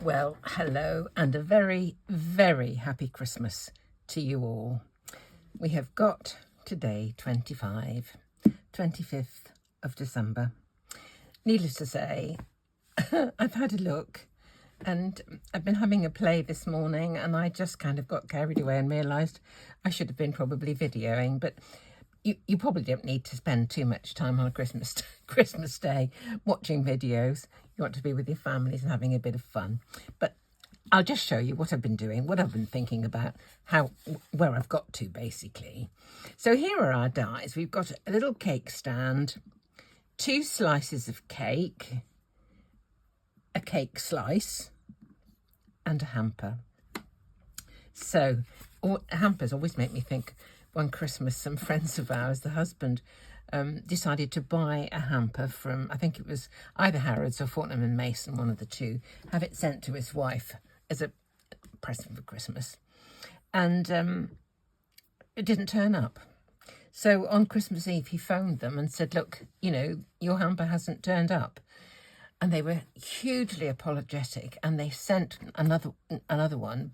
Well, hello and a very, very happy Christmas to you all. We have got today 25th of December. Needless to say, I've had a look and I've been having a play this morning and I just kind of got carried away and realised I should have been probably videoing, but you probably don't need to spend too much time on a Christmas Day watching videos. You want to be with your families and having a bit of fun. But I'll just show you what I've been doing, what I've been thinking about, where I've got to basically. So here are our dies. We've got a little cake stand, 2 slices of cake, a cake slice, and a hamper. So hampers always make me think. One Christmas, some friends of ours, the husband, decided to buy a hamper from, I think it was either Harrods or Fortnum and Mason, one of the two, have it sent to his wife as a present for Christmas. And it didn't turn up. So on Christmas Eve, he phoned them and said, look, your hamper hasn't turned up. And they were hugely apologetic and they sent another one,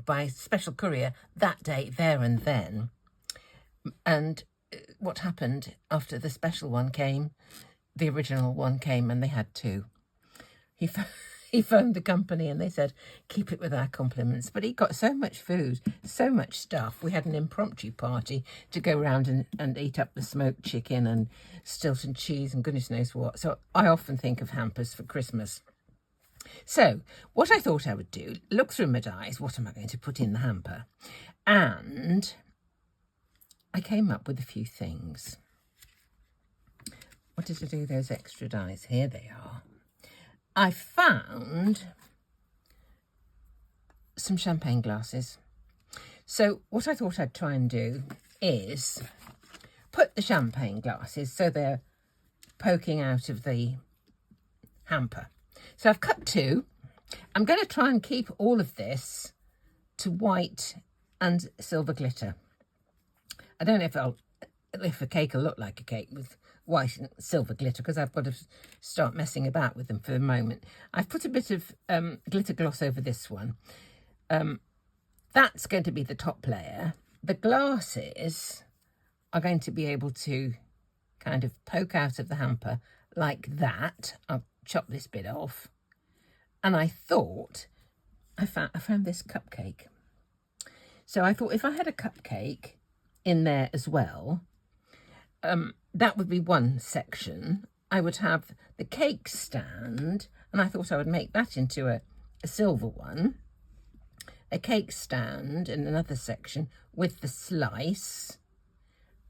by special courier that day, there and then. And what happened after the special one came, the original one came and they had 2. He phoned the company and they said, keep it with our compliments. But he got so much food, so much stuff. We had an impromptu party to go around and eat up the smoked chicken and Stilton cheese and goodness knows what. So I often think of hampers for Christmas. So what I thought I would do, look through my dies, what am I going to put in the hamper? And I came up with a few things. What did I do, those extra dies? Here they are. I found some champagne glasses. So what I thought I'd try and do is put the champagne glasses so they're poking out of the hamper. So I've cut 2. I'm going to try and keep all of this to white and silver glitter. I don't know if a cake will look like a cake with white and silver glitter because I've got to start messing about with them for the moment. I've put a bit of glitter gloss over this one. That's going to be the top layer. The glasses are going to be able to kind of poke out of the hamper like that. I'll chop this bit off. And I thought, I found this cupcake. So I thought if I had a cupcake in there as well, that would be one section. I would have the cake stand, and I thought I would make that into a silver one. A cake stand in another section with the slice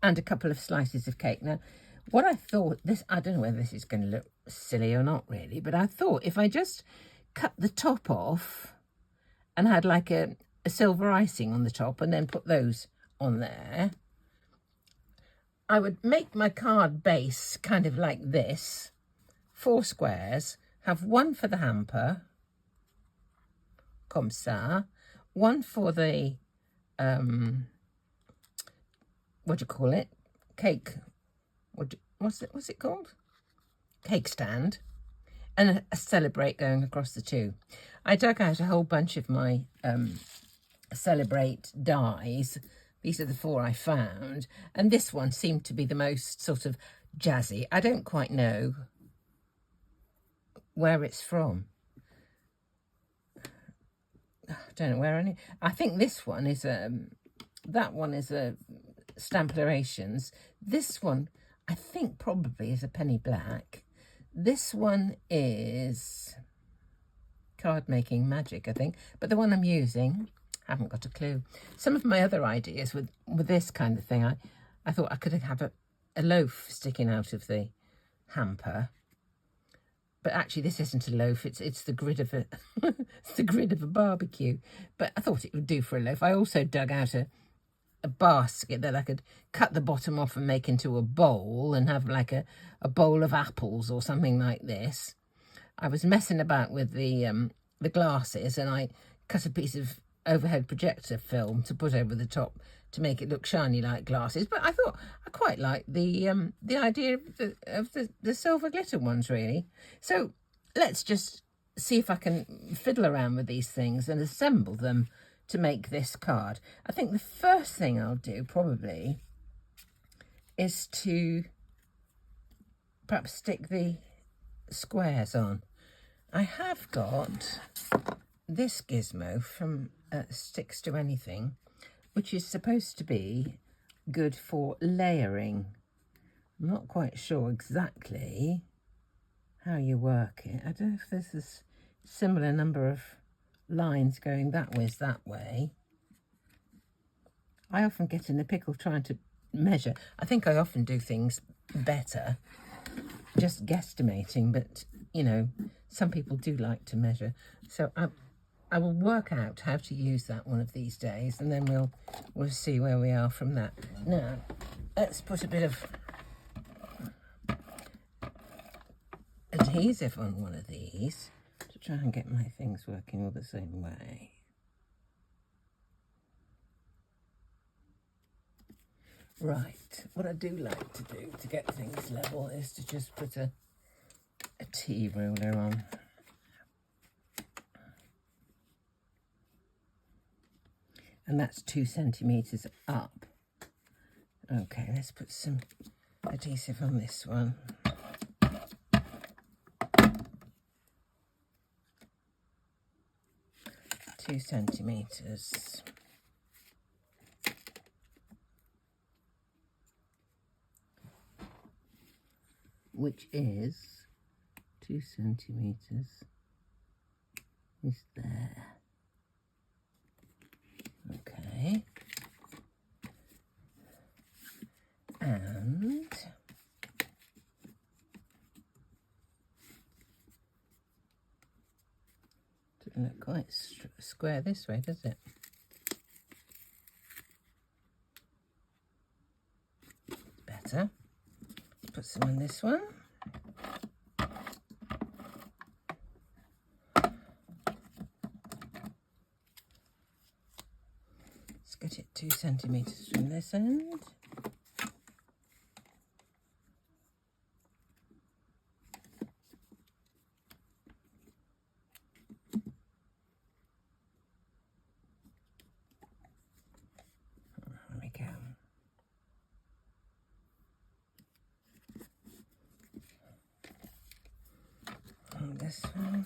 and a couple of slices of cake. Now, what I thought, I don't know whether this is going to look silly or not really, but I thought if I just cut the top off and had like a silver icing on the top and then put those on there, I would make my card base kind of like this, 4 squares, have one for the hamper, comme ça, one for the, what do you call it, cake, what's it called? Cake stand, and a celebrate going across the 2. I dug out a whole bunch of my celebrate dies. These are the 4 I found, and this one seemed to be the most sort of jazzy. I don't quite know where it's from. I don't know where any. I think this one is that one is a Stamplerations. This one I think probably is a penny black. This one is card making magic, I think, but the one I'm using, I haven't got a clue. Some of my other ideas with this kind of thing, I thought I could have a loaf sticking out of the hamper, but actually this isn't a loaf. It's the grid of it's the grid of a barbecue. But I thought it would do for a loaf. I also dug out a basket that I could cut the bottom off and make into a bowl and have like a bowl of apples or something like this. I was messing about with the glasses and I cut a piece of overhead projector film to put over the top to make it look shiny like glasses. But I thought I quite liked the idea of the silver glitter ones really. So let's just see if I can fiddle around with these things and assemble them to make this card. I think the first thing I'll do probably is to perhaps stick the squares on. I have got this gizmo from Sticks to Anything, which is supposed to be good for layering. I'm not quite sure exactly how you work it. I don't know if there's a similar number of lines going that way as that way. I often get in a pickle trying to measure. I think I often do things better just guesstimating, but you know, some people do like to measure. So I will work out how to use that one of these days, and then we'll see where we are from that. Now, let's put a bit of adhesive on one of these to try and get my things working all the same way. Right, what I do like to do to get things level is to just put a T ruler on. And that's 2 centimetres up. Okay, let's put some adhesive on this one. Two centimetres. Which is 2 centimetres is there. Okay. And doesn't look quite square this way, does it? Better. Put some on this one. Let's get it 2 centimetres from this end. There we go. And this one.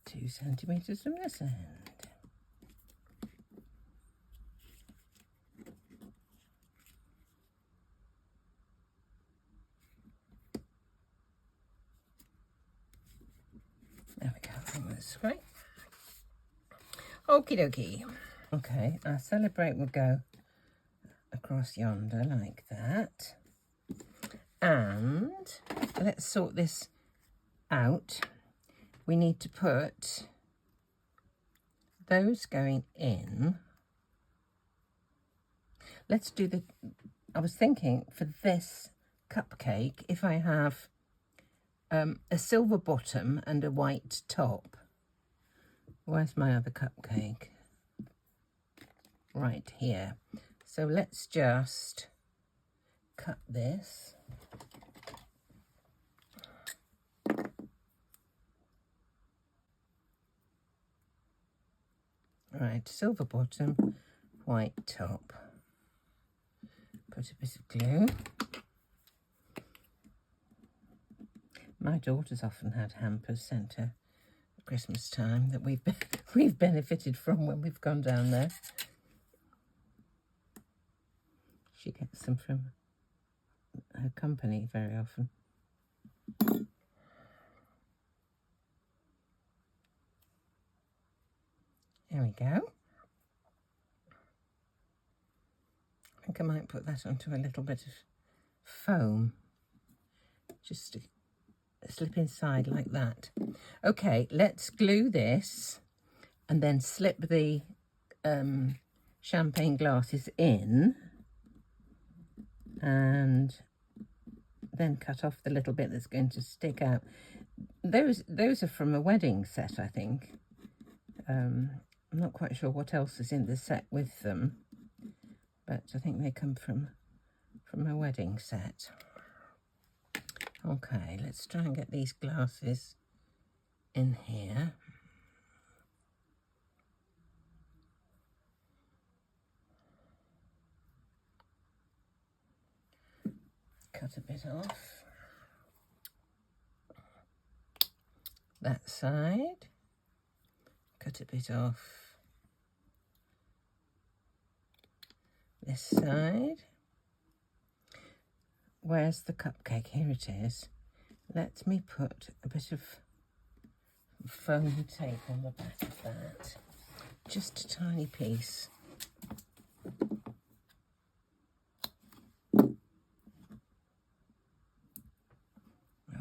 Two centimetres from this end. There we go, from this way. Okie dokie. Okay, our celebrate will go across yonder like that. And let's sort this out. We need to put those going in. Let's do the, I was thinking for this cupcake, if I have a silver bottom and a white top. Where's my other cupcake? Right here. So let's just cut this. Right, silver bottom, white top. Put a bit of glue. My daughter's often had hampers sent her at Christmas time that we've benefited from when we've gone down there. She gets them from her company very often. There we go. I think I might put that onto a little bit of foam, just to slip inside like that. Okay, let's glue this and then slip the champagne glasses in, and then cut off the little bit that's going to stick out. Those are from a wedding set, I think. I'm not quite sure what else is in the set with them, but I think they come from a wedding set. Okay, let's try and get these glasses in here. Cut a bit off that side, cut a bit off this side. Where's the cupcake? Here it is. Let me put a bit of foam tape on the back of that, just a tiny piece. There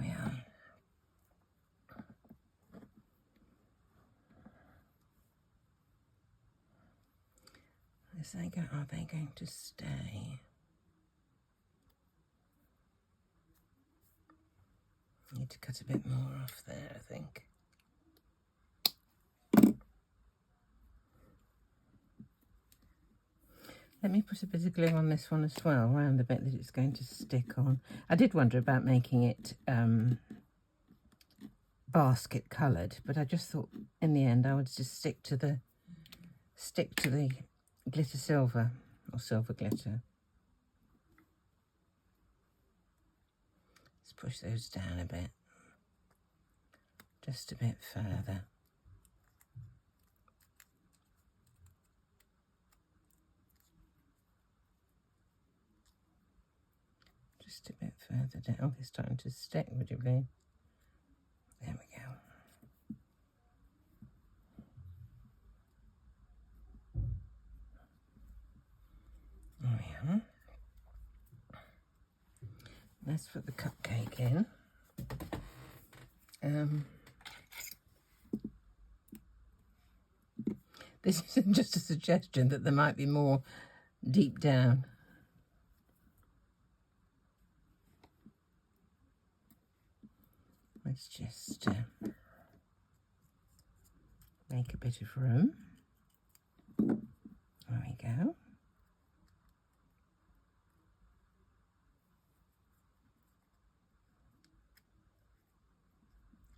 we are. As they go, are they going to stay? Need to cut a bit more off there, I think. Let me put a bit of glue on this one as well, around the bit that it's going to stick on. I did wonder about making it basket coloured, but I just thought in the end I would just stick to the glitter silver, or silver glitter. Let's push those down a bit, just a bit further. Just a bit further down. Oh, it's starting to stick, would you believe? There we go. There we are. Let's put the cupcake in. This isn't just a suggestion that there might be more deep down. Let's just make a bit of room. There we go.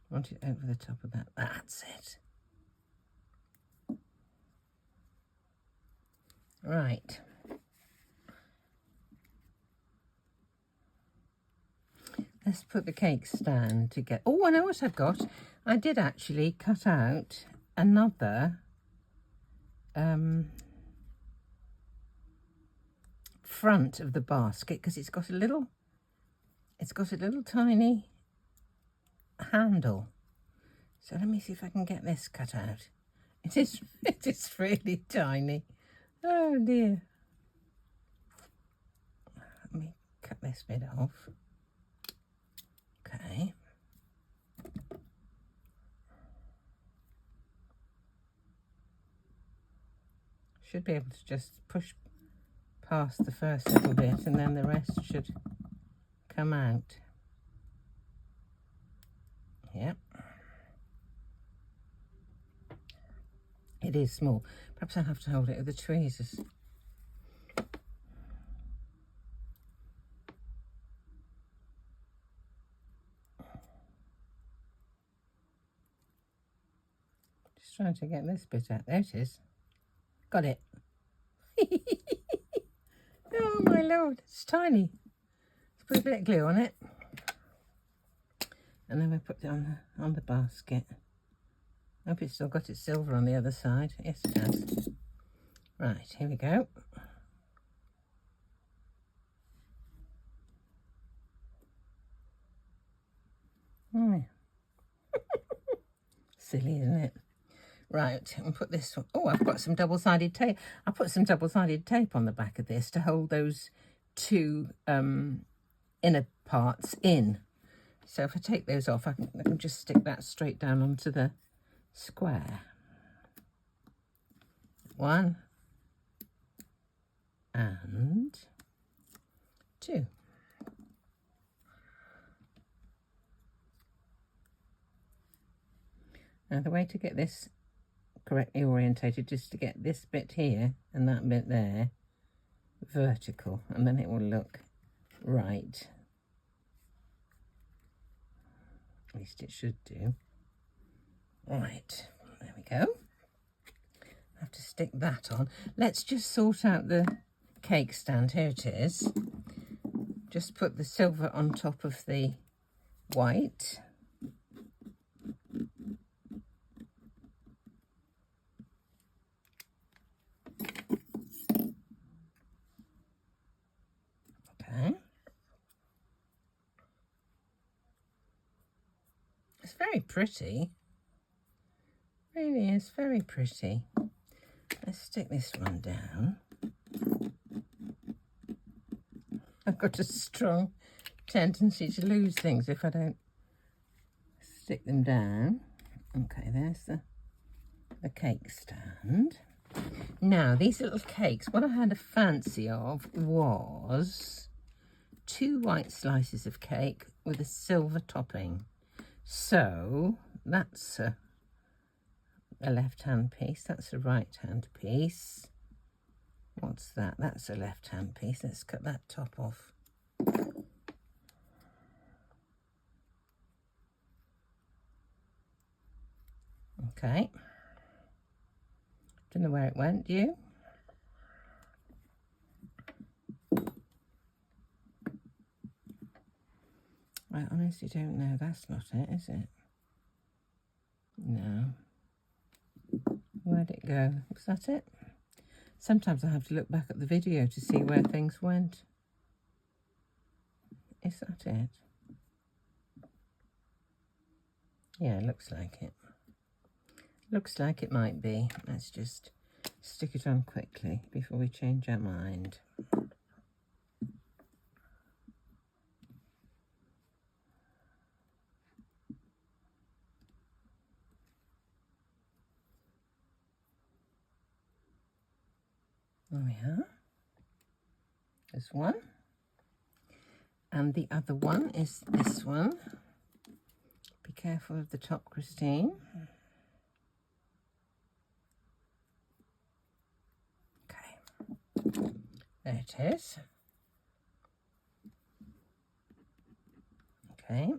Want it over the top of that. That's it. Right. Let's put the cake stand together. Oh, I know what I've got. I did actually cut out another front of the basket, because it's got a little tiny handle. So let me see if I can get this cut out. It is really tiny. Oh dear. Let me cut this bit off. Okay. Should be able to just push past the first little bit, and then the rest should come out. Yep. It is small. Perhaps I'll have to hold it with the tweezers. Just trying to get this bit out. There it is. Got it. Oh my lord, it's tiny. Let's put a bit of glue on it. And then we put it on the basket. Hope it's still got its silver on the other side. Yes, it has. Right, here we go. Oh. Silly, isn't it? Right, and put this one. Oh, I've got some double-sided tape. I put some double-sided tape on the back of this to hold those two inner parts in. So if I take those off, I can just stick that straight down onto the square. 1 and 2. Now the way to get this correctly orientated is to get this bit here and that bit there vertical, and then it will look right. At least it should do. Right, there we go. I have to stick that on. Let's just sort out the cake stand. Here it is. Just put the silver on top of the white. Okay. It's very pretty. Really is very pretty. Let's stick this one down. I've got a strong tendency to lose things if I don't stick them down. Okay, there's the cake stand. Now, these little cakes, what I had a fancy of was 2 white slices of cake with a silver topping. So that's a left-hand piece, that's a right-hand piece. What's that? That's a left-hand piece. Let's cut that top off. Okay. Don't know where it went, do you? I honestly don't know. That's not it, is it? No. Where'd it go? Was that it? Sometimes I have to look back at the video to see where things went. Is that it? Yeah, looks like it. Looks like it might be. Let's just stick it on quickly before we change our mind. There we are. There's one. And the other one is this one. Be careful of the top, Christine. Okay. There it is. Okay.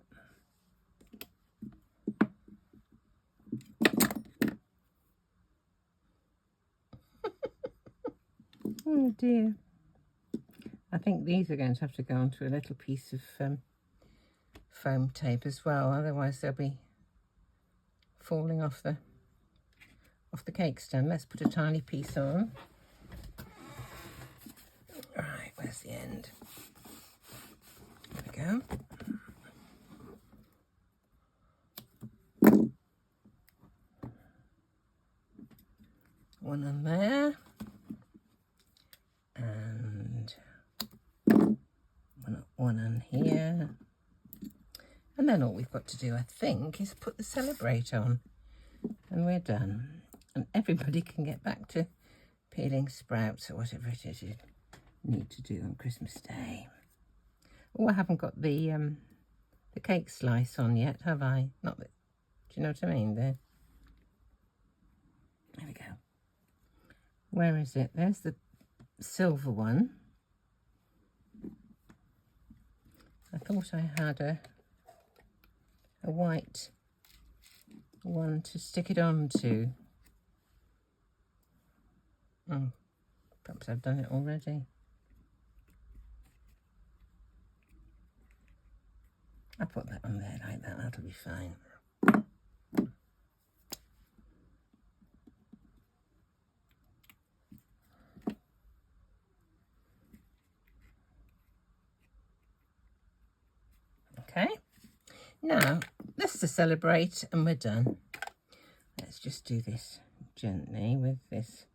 Oh dear. I think these are going to have to go onto a little piece of foam tape as well, otherwise they'll be falling off the cake stand. Let's put a tiny piece on. Right, where's the end? There we go. One on there. And one on here. And then all we've got to do, I think, is put the celebrate on. And we're done. And everybody can get back to peeling sprouts or whatever it is you need to do on Christmas Day. Oh, I haven't got the cake slice on yet, have I? Not that, do you know what I mean? There we go. Where is it? There's the silver one. I thought I had a white one to stick it onto. Oh, perhaps I've done it already. I'll put that on there like that, that'll be fine. Okay, now that's to celebrate and we're done. Let's just do this gently with this.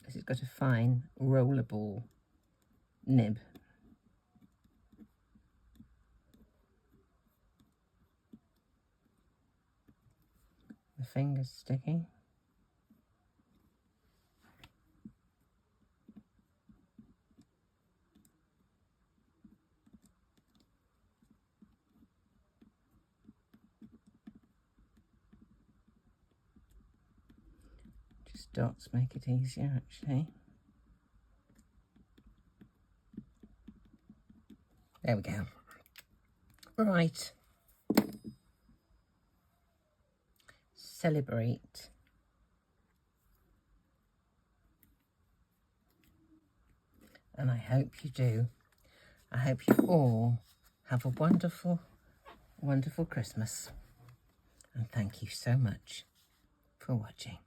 This has got a fine rollerball nib. The finger's sticking. dots make it easier, actually. There we go. Right. Celebrate. And I hope you do. I hope you all have a wonderful, wonderful Christmas. And thank you so much for watching.